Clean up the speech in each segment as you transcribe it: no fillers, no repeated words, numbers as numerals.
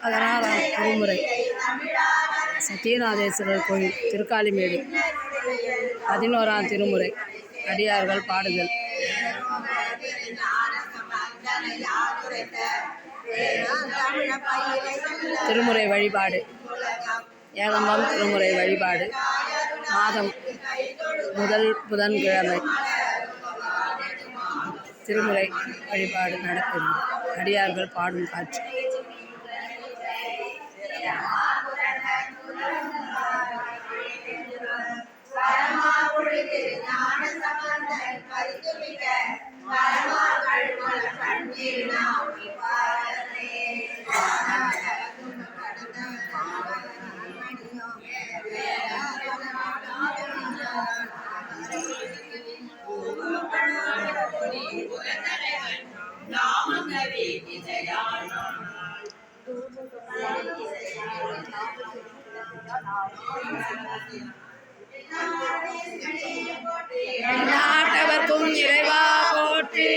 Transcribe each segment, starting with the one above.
அதனால் திருமுறை சத்தியநாதேஸ்வரர் கோயில் திருக்காளிமேடு 11ஆம் திருமுறை அடியார்கள் பாடுதல். திருமுறை வழிபாடு. ஏகம்பம் திருமுறை வழிபாடு மாதம் முதல் புதன்கிழமை திருமுறை வழிபாடு நடக்கிறது. அடியார்கள் பாடும் காட்சி. நாட்டவர்க்கும் இறைவா போற்றி.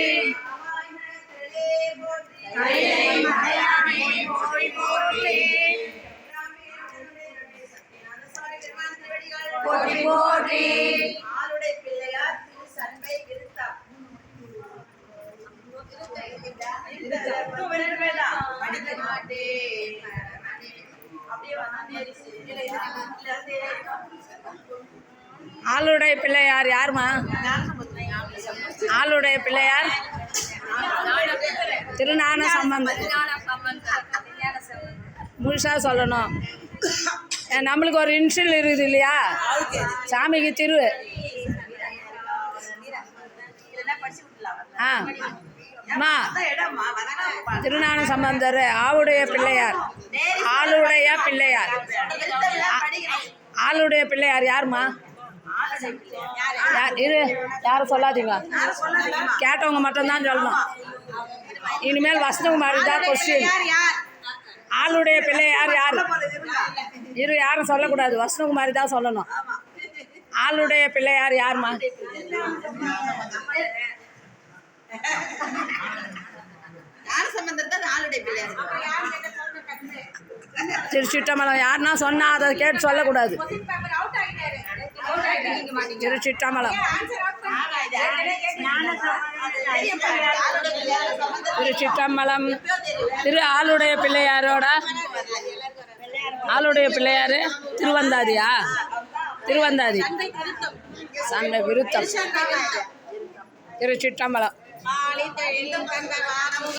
ஆளுடைய பிள்ளையார் யாருமா? ஆளுடைய பிள்ளையார் திருஞான சம்பந்தர். முழுசா சொல்லணும். நம்மளுக்கு ஒரு இன்ஷியல் இருக்குது இல்லையா? சாமிக்கு திரு அம்மா திருஞான சம்பந்தர் ஆவுடைய பிள்ளையார். ஆளுடைய பிள்ளையார். ஆளுடைய பிள்ளையார் யாருமா? இது யாரும் சொல்லாதீங்க, கேட்டவங்க மட்டும்தான் சொல்லணும். இனிமேல் வசனகுமாரி தான் கொஸ்டின். ஆளுடைய பிள்ளையார் யார்? இரு யாரும் சொல்லக்கூடாது, வசனகுமாரி தான் சொல்லணும். ஆளுடைய பிள்ளையார் யாருமா? திருச்சிட்டம்பலம் யாருன்னா சொன்னா அதை கேட்டு சொல்லக்கூடாது. திருச்சிட்டம்பலம் திருச்சிட்டம்பலம் திரு ஆளுடைய பிள்ளையாரோட ஆளுடைய பிள்ளையாரு திருவந்தாதியா? திருவந்தாதி சண்டை விருத்தம். திருச்சிட்டம்பலம்.